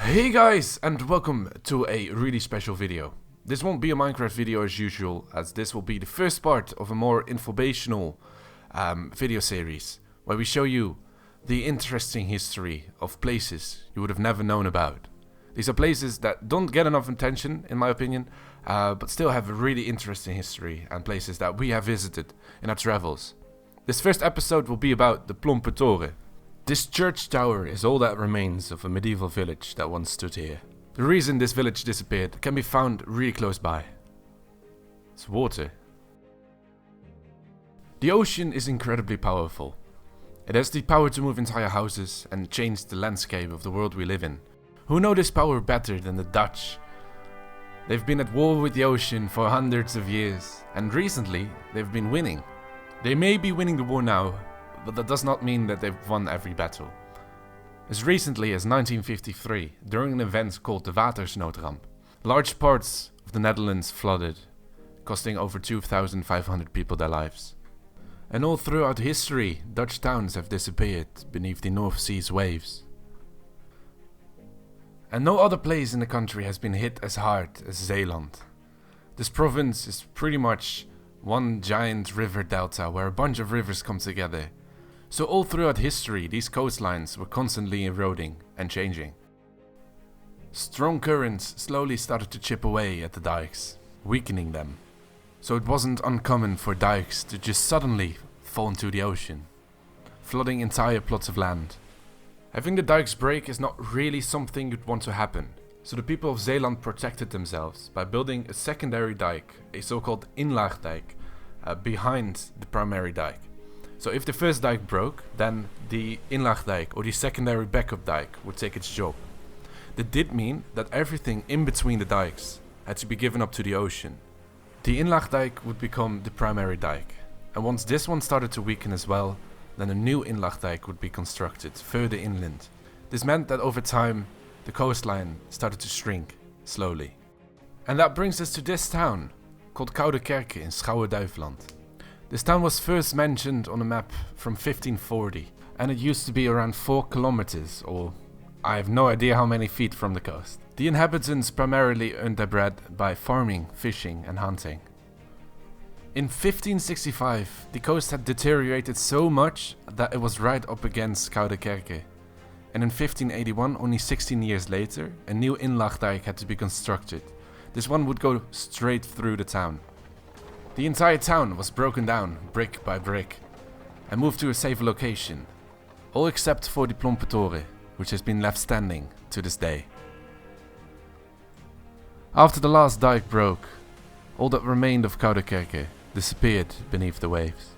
Hey guys, and welcome to a really special video. This won't be a Minecraft video as usual, as this will be the first part of a more informational video series, where we show you the interesting history of places you would have never known about. These are places that don't get enough attention, in my opinion, but still have a really interesting history, and places that we have visited in our travels. This first episode will be about the Plompe Toren. This church tower is all that remains of a medieval village that once stood here. The reason this village disappeared can be found really close by. It's water. The ocean is incredibly powerful. It has the power to move entire houses and change the landscape of the world we live in. Who know this power better than the Dutch? They've been at war with the ocean for hundreds of years, and recently they've been winning. They may be winning the war now, but that does not mean that they've won every battle. As recently as 1953, during an event called the Watersnoodramp, large parts of the Netherlands flooded, costing over 2,500 people their lives. And all throughout history, Dutch towns have disappeared beneath the North Sea's waves. And no other place in the country has been hit as hard as Zeeland. This province is pretty much one giant river delta where a bunch of rivers come together. So all throughout history, these coastlines were constantly eroding and changing. Strong currents slowly started to chip away at the dikes, weakening them. So it wasn't uncommon for dikes to just suddenly fall into the ocean, flooding entire plots of land. Having the dikes break is not really something you'd want to happen. So the people of Zeeland protected themselves by building a secondary dike, a so-called inlaagdijk, behind the primary dike. So if the first dike broke, then the inlaagdijk or the secondary backup dike would take its job. That did mean that everything in between the dikes had to be given up to the ocean. The inlaagdijk would become the primary dike, and once this one started to weaken as well, then a new inlaagdijk would be constructed further inland. This meant that over time, the coastline started to shrink slowly. And that brings us to this town, called Koudekerke in Schouwen-Duiveland. This town was first mentioned on a map from 1540, and it used to be around 4 kilometers, or I have no idea how many feet from the coast. The inhabitants primarily earned their bread by farming, fishing and hunting. In 1565, the coast had deteriorated so much that it was right up against Koudekerke. And in 1581, only 16 years later, a new inlaagdijk had to be constructed. This one would go straight through the town. The entire town was broken down, brick by brick, and moved to a safe location, all except for the Plompe Toren, which has been left standing to this day. After the last dike broke, all that remained of Koudekerke disappeared beneath the waves.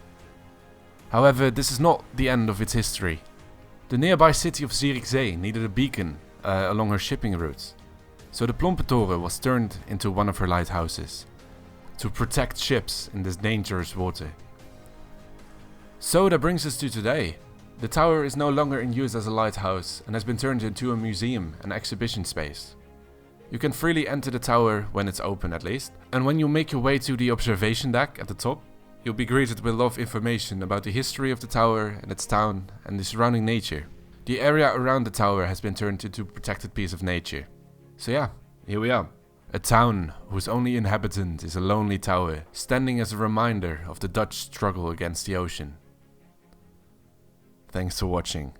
However, this is not the end of its history. The nearby city of Zierikzee needed a beacon along her shipping routes, so the Plompe Toren was turned into one of her lighthouses, to protect ships in this dangerous water. So that brings us to today. The tower is no longer in use as a lighthouse and has been turned into a museum and exhibition space. You can freely enter the tower when it's open at least, and when you make your way to the observation deck at the top, you'll be greeted with a lot of information about the history of the tower and its town and the surrounding nature. The area around the tower has been turned into a protected piece of nature. So yeah, here we are. A town whose only inhabitant is a lonely tower, standing as a reminder of the Dutch struggle against the ocean. Thanks for watching.